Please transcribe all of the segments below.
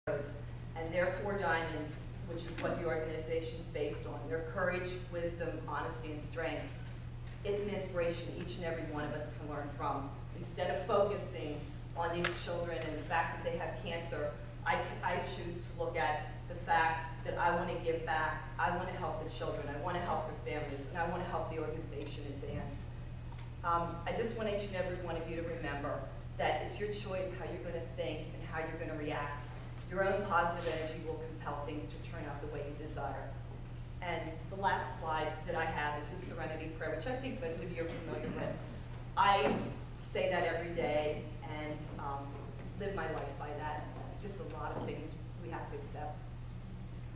And their four diamonds, which is what the organization's based on, their courage, wisdom, honesty, and strength. It's an inspiration each and every one of us can learn from. Instead of focusing on these children and the fact that they have cancer, I choose to look at the fact that I want to give back, I want to help the children, I want to help their families, and I want to help the organization advance. I just want each and every one of you to remember that it's your choice how you're going to think and how you're going to react. Your own positive energy will compel things to turn out the way you desire. And the last slide that I have is the Serenity Prayer, which I think most of you are familiar with. I say that every day and live my life by that. It's just a lot of things we have to accept.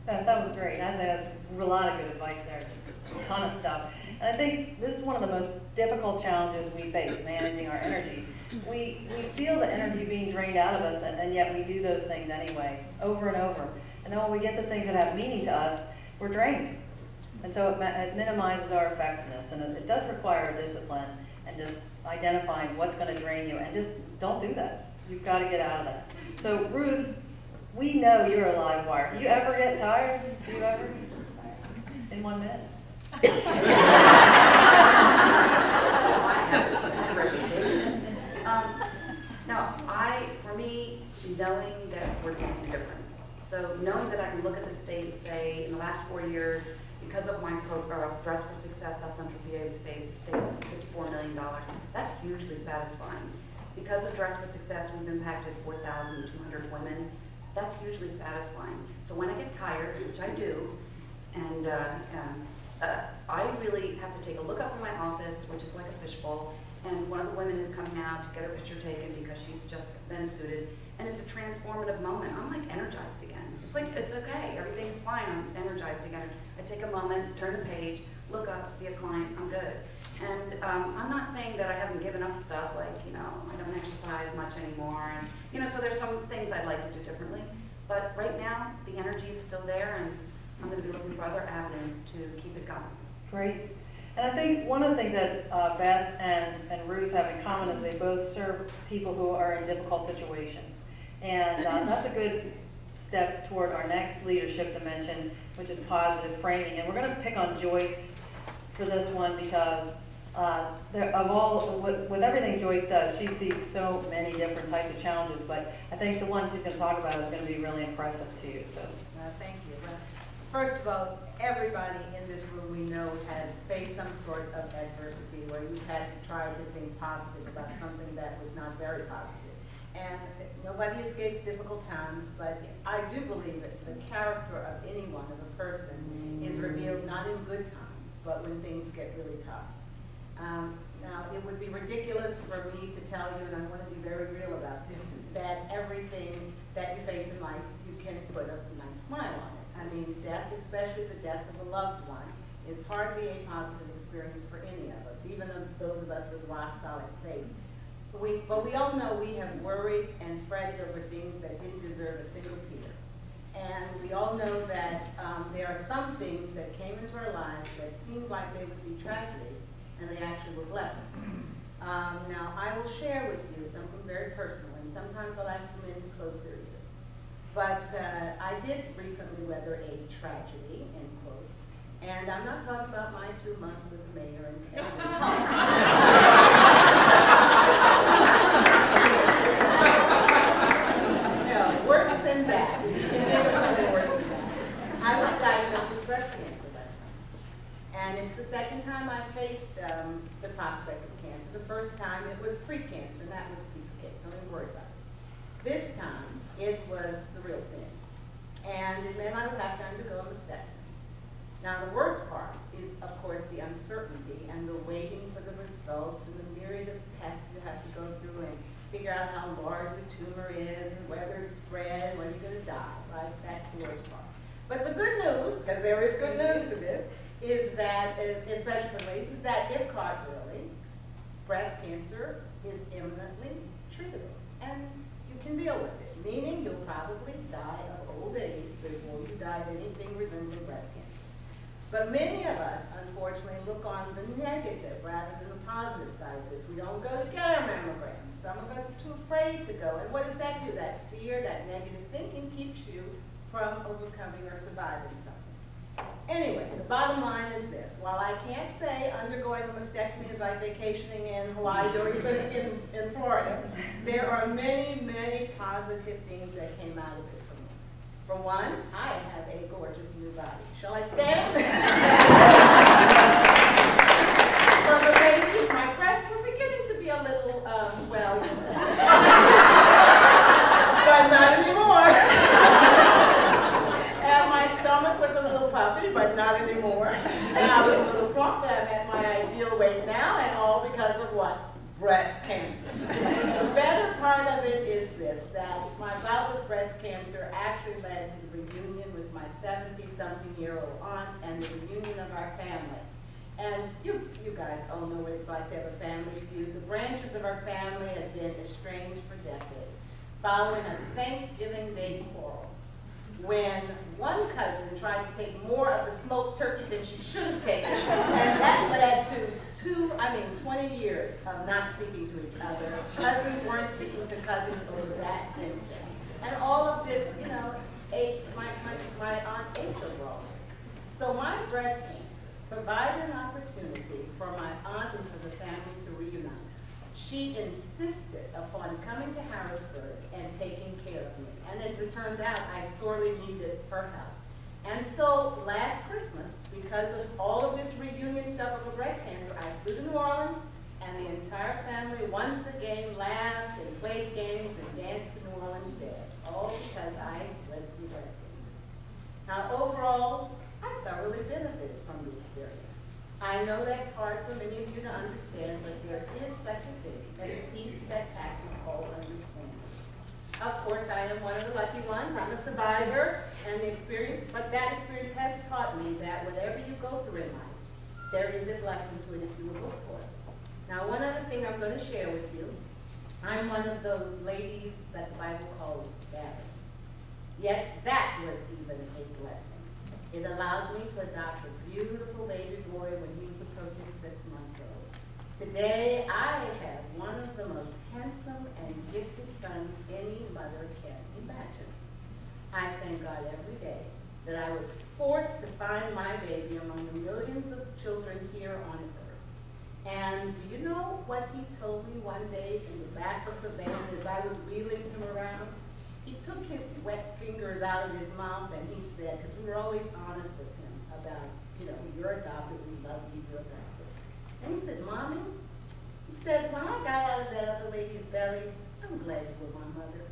That was great. I think that's a lot of good advice there, just a ton of stuff. And I think this is one of the most difficult challenges we face, managing our energy. We feel the energy being drained out of us, and yet we do those things anyway, over and over. And then when we get the things that have meaning to us, we're drained. And so it minimizes our effectiveness, and it does require discipline and just identifying what's going to drain you, and just don't do that. You've got to get out of that. So Ruth, we know you're a live wire. Do you ever get tired? Do you ever? In 1 minute? For me, knowing that we're making a difference. So knowing that I can look at the state and say, in the last 4 years, because of my Dress for Success, South Central PA, we saved the state $54 million. That's hugely satisfying. Because of Dress for Success, we've impacted 4,200 women. That's hugely satisfying. So when I get tired, which I do, and I really have to take a look up in my office, which is like a fishbowl, and one of the women is coming out to get her picture taken because she's just been suited, and it's a transformative moment. I'm like energized again. It's like, it's okay, everything's fine, I'm energized again. I take a moment, turn the page, look up, see a client, I'm good. And I'm not saying that I haven't given up stuff, like, I don't exercise much anymore, and, so there's some things I'd like to do differently. But right now, the energy is still there, and I'm going to be looking for other avenues to keep it going. Great. And I think one of the things that Beth and Ruth have in common is they both serve people who are in difficult situations. And that's a good step toward our next leadership dimension, which is positive framing. And we're going to pick on Joyce for this one because with everything Joyce does, she sees so many different types of challenges. But I think the one she's going to talk about is going to be really impressive to you. So, thank you. Well, first of all, everybody in this room we know has faced some sort of adversity where you've had to try to think positive about something that was not very positive. And nobody escapes difficult times, but I do believe that the character of anyone, of a person, is revealed not in good times, but when things get really tough. Now, it would be ridiculous for me to tell you, and I want to be very real about this, that everything that you face in life, you can put a nice smile on it. I mean, death, especially the death of a loved one, is hardly a positive experience for any of us, even those of us with rock solid faith. But we all know we have worried and fretted over things that didn't deserve a single tear. And we all know that there are some things that came into our lives that seemed like they would be tragedies, and they actually were blessings. Now, I will share with you something very personal, and sometimes I'll ask the men to close their ears. But I did recently weather a tragedy, in quotes, and I'm not talking about my 2 months with the mayor and No, worse than that. There was something worse than that. I was diagnosed with breast cancer last time, and it's the second time I faced the prospect of cancer. The first time it was pre-cancer, and that was a piece of cake. Don't even worry about it. This time, it was the real thing. And it meant I would have to undergo a mastectomy. Now, the worst part is, of course, the uncertainty and the waiting for the results and the myriad of tests you have to go through and figure out how large the tumor is and whether it's spread, when you're going to die, right? That's the worst part. But the good news, because there is good news to this, is that, especially for ladies, is that if caught early, breast cancer is imminently treatable. And you can deal with it. Meaning you'll probably die of old age before you die of anything resembling breast cancer. But many of us, unfortunately, look on the negative rather than the positive side of this. We don't go to get our mammograms. Some of us are too afraid to go. And what does that do? That fear, that negative thinking keeps you something or surviving something. Anyway, the bottom line is this. While I can't say undergoing a mastectomy is like vacationing in Hawaii or even in Florida, there are many, many positive things that came out of it for me. For one, I have a gorgeous new body. Shall I stand? For the ladies, my breasts were beginning to be a little, well, you know. But not anymore. And my stomach was a little puffy, but not anymore. And I was a little plump, but I'm at my ideal weight now, and all because of what? Breast cancer. The better part of it is this, that my bout with breast cancer actually led to the reunion with my 70-something-year-old aunt and the reunion of our family. And you guys all know what it's like to have a family feud. The branches of our family have been estranged for decades, following a Thanksgiving Day quarrel, when one cousin tried to take more of the smoked turkey than she should have taken, and that led to 20 years of not speaking to each other. Cousins weren't speaking to cousins over that incident. And all of this, you know, my aunt ate the raw. So my breast cancer provided an opportunity for my aunt and for the family to reunite. She insisted upon coming to Harrisburg and taking care of me. And as it turned out, I sorely needed her help. And so last Christmas, because of all of this reunion stuff over breast cancer, I flew to New Orleans, and the entire family once again laughed and played games and danced to New Orleans jazz, all because I went through breast cancer. Now overall, I thoroughly benefited from the experience. I know that's hard for many of you to understand, but there is such a thing as a peace that passes all understanding. Of course, I am one of the lucky ones. I'm a survivor, and but that experience has taught me that whatever you go through in life, there is a blessing to it if you will look for it. Now, one other thing I'm going to share with you, I'm one of those ladies that the Bible calls barren. Yet that was even a blessing. It allowed me to adopt a beautiful baby boy when he was approaching 6 months old. Today, I have one of the most handsome and gifted sons any mother can imagine. I thank God every day that I was forced to find my baby among the millions of children here on earth. And do you know what he told me one day in the back of the van as I was wheeling him around? He took his wet fingers out of his mouth and he said, because we were always honest with him about, you know, you're adopted, we love you, you're adopted. And he said, Mommy, he said, when I got out of that other lady's belly, I'm glad you were my mother.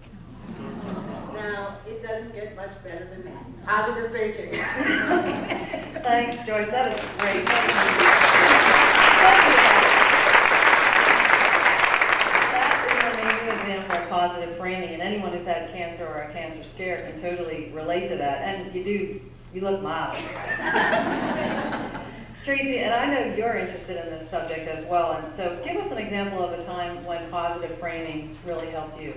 Now, it doesn't get much better than that. Positive thinking. Thanks, Joyce. That is great. That is an amazing example of positive framing, and anyone who's had cancer or a cancer scare can totally relate to that. And you look mild. Tracy, and I know you're interested in this subject as well, and so give us an example of a time when positive framing really helped you.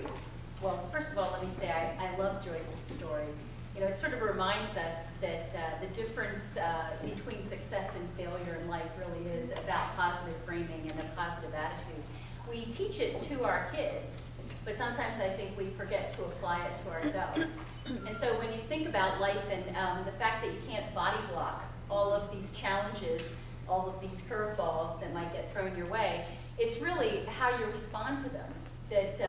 Well, first of all, let me say I love Joyce's story. You know, it sort of reminds us that the difference between success and failure in life really is about positive framing and a positive attitude. We teach it to our kids, but sometimes I think we forget to apply it to ourselves. And so when you think about life and the fact that you can't body block all of these challenges, all of these curveballs that might get thrown your way, it's really how you respond to them that